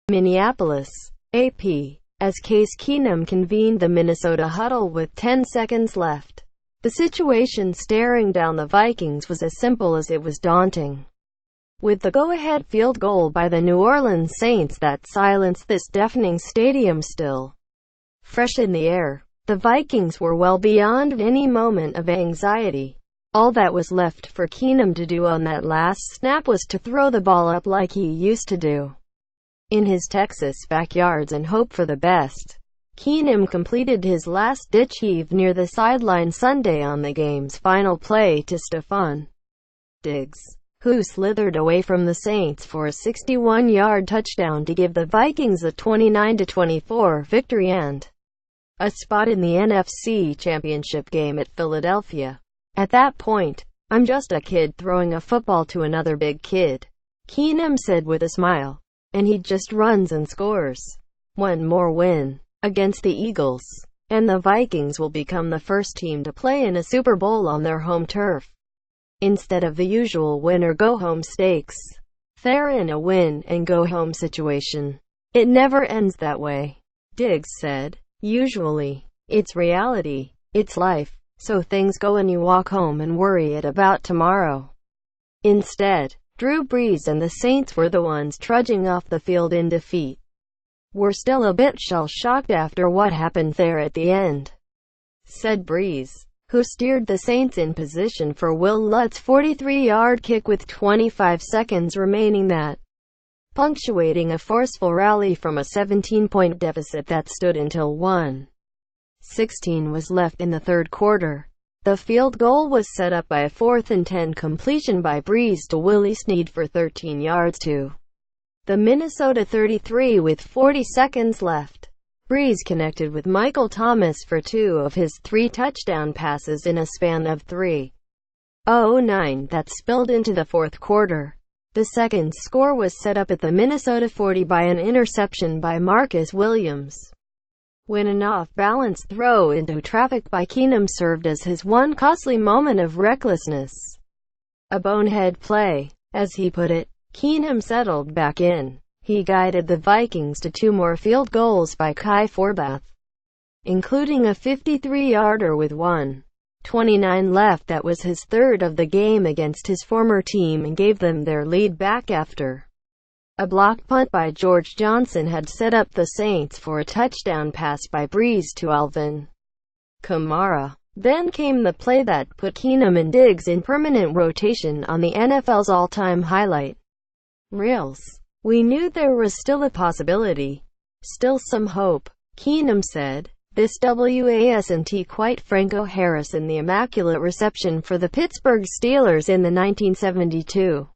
Minneapolis, AP. As Case Keenum convened the Minnesota huddle with 10 seconds left, the situation staring down the Vikings was as simple as it was daunting. With the go-ahead field goal by the New Orleans Saints that silenced this deafening stadium still fresh in the air, the Vikings were well beyond any moment of anxiety. All that was left for Keenum to do on that last snap was to throw the ball up like he used to do in his Texas backyards and hope for the best. Keenum completed his last-ditch heave near the sideline Sunday on the game's final play to Stefon Diggs, who slithered away from the Saints for a 61-yard touchdown to give the Vikings a 29-24 victory and a spot in the NFC Championship game at Philadelphia. At that point, "I'm just a kid throwing a football to another big kid," Keenum said with a smile. "And he just runs and scores. One more win against the Eagles, and the Vikings will become the first team to play in a Super Bowl on their home turf, instead of the usual win-or-go-home stakes. They're in a win-and-go-home situation. It never ends that way," Diggs said. "Usually, it's reality. It's life. So things go and you walk home and worry about tomorrow." Instead, Drew Brees and the Saints were the ones trudging off the field in defeat. "We're still a bit shell-shocked after what happened there at the end," said Brees, who steered the Saints in position for Will Lutz's 43-yard kick with 25 seconds remaining, that punctuating a forceful rally from a 17-point deficit that stood until 1:16 was left in the third quarter. The field goal was set up by a 4th and 10 completion by Brees to Willie Snead for 13 yards to the Minnesota 33 with 40 seconds left. Brees connected with Michael Thomas for 2 of his 3 touchdown passes in a span of 3:09 that spilled into the fourth quarter. The second score was set up at the Minnesota 40 by an interception by Marcus Williams, when an off-balance throw into traffic by Keenum served as his one costly moment of recklessness. A bonehead play, as he put it. Keenum settled back in. He guided the Vikings to 2 more field goals by Kai Forbath, including a 53-yarder with 1:29 left that was his third of the game against his former team, and gave them their lead back after a blocked punt by George Johnson had set up the Saints for a touchdown pass by Brees to Alvin Kamara. Then came the play that put Keenum and Diggs in permanent rotation on the NFL's all-time highlight reels. "We knew there was still a possibility. Still some hope," Keenum said. This wasn't quite Franco Harris in the immaculate reception for the Pittsburgh Steelers in the 1972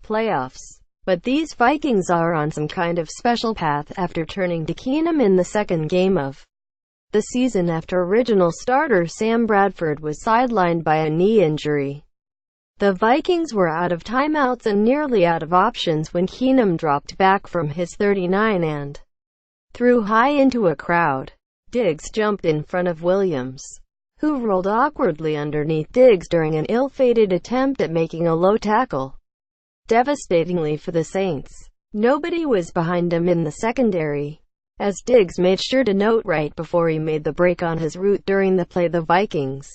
playoffs. But these Vikings are on some kind of special path after turning to Keenum in the second game of the season after original starter Sam Bradford was sidelined by a knee injury. The Vikings were out of timeouts and nearly out of options when Keenum dropped back from his 39 and threw high into a crowd. Diggs jumped in front of Williams, who rolled awkwardly underneath Diggs during an ill-fated attempt at making a low tackle. Devastatingly for the Saints, nobody was behind him in the secondary, as Diggs made sure to note right before he made the break on his route during the play. The Vikings,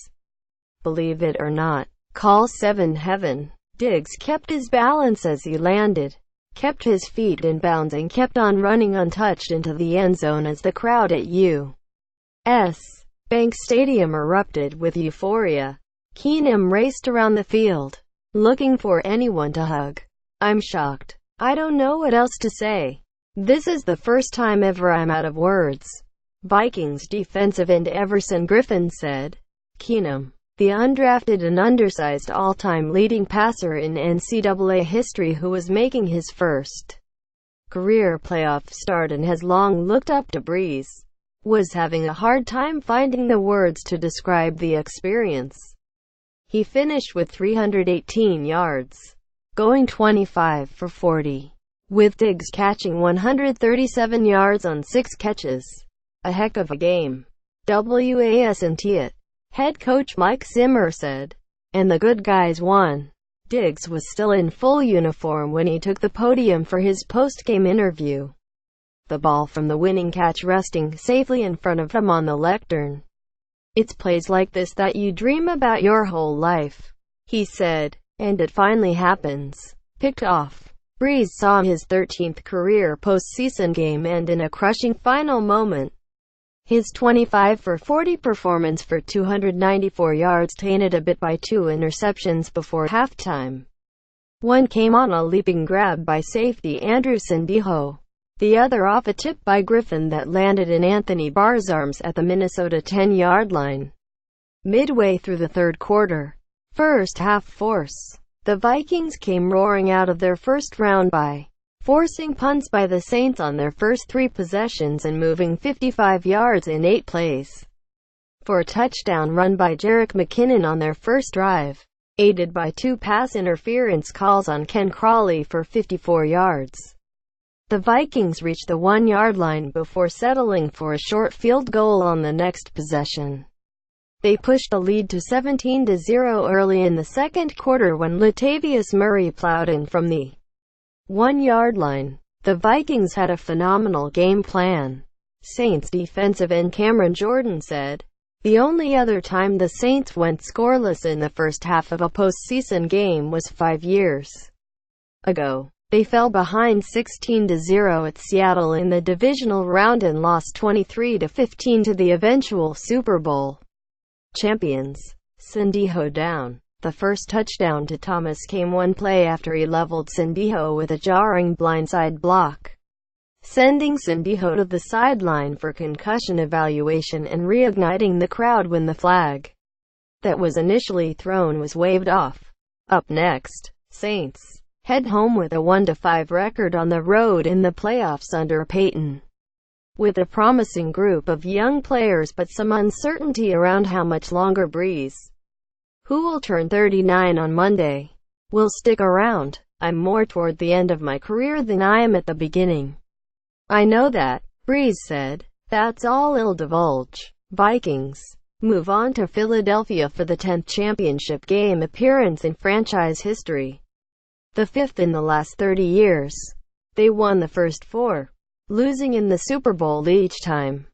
believe it or not, call 7 heaven. Diggs kept his balance as he landed, kept his feet in bounds, and kept on running untouched into the end zone as the crowd at U.S. Bank Stadium erupted with euphoria. Keenum raced around the field, looking for anyone to hug. "I'm shocked. I don't know what else to say. This is the first time ever I'm out of words," Vikings defensive end Everson Griffin said. Keenum, the undrafted and undersized all-time leading passer in NCAA history who was making his first career playoff start and has long looked up to Brees, was having a hard time finding the words to describe the experience. He finished with 318 yards, going 25 for 40, with Diggs catching 137 yards on 6 catches. "A heck of a game. Wasn't it?" head coach Mike Zimmer said. "And the good guys won." Diggs was still in full uniform when he took the podium for his post-game interview, the ball from the winning catch resting safely in front of him on the lectern. "It's plays like this that you dream about your whole life," he said, "and it finally happens." Picked off. Brees saw his 13th career postseason game end in a crushing final moment. His 25 for 40 performance for 294 yards tainted a bit by 2 interceptions before halftime. One came on a leaping grab by safety Andrew Sendejo, the other off a tip by Griffin that landed in Anthony Barr's arms at the Minnesota 10-yard line. Midway through the third quarter, first half force, the Vikings came roaring out of their first round bye, forcing punts by the Saints on their first 3 possessions and moving 55 yards in 8 plays for a touchdown run by Jerick McKinnon on their first drive, aided by 2 pass interference calls on Ken Crawley for 54 yards. The Vikings reached the 1-yard line before settling for a short field goal on the next possession. They pushed the lead to 17-0 early in the second quarter when Latavius Murray plowed in from the 1-yard line. The Vikings had a phenomenal game plan, Saints defensive end Cameron Jordan said. The only other time the Saints went scoreless in the first half of a postseason game was 5 years ago. They fell behind 16-0 at Seattle in the divisional round and lost 23-15 to the eventual Super Bowl champions. Sendejo down. The first touchdown to Thomas came one play after he leveled Sendejo with a jarring blindside block, sending Sendejo to the sideline for concussion evaluation and reigniting the crowd when the flag that was initially thrown was waved off. Up next, Saints head home with a 1-5 record on the road in the playoffs under Peyton, with a promising group of young players but some uncertainty around how much longer Brees, who will turn 39 on Monday, will stick around. "I'm more toward the end of my career than I am at the beginning. I know that," Brees said. "That's all I'll divulge." Vikings move on to Philadelphia for the 10th championship game appearance in franchise history, the 5th in the last 30 years. They won the first 4, losing in the Super Bowl each time.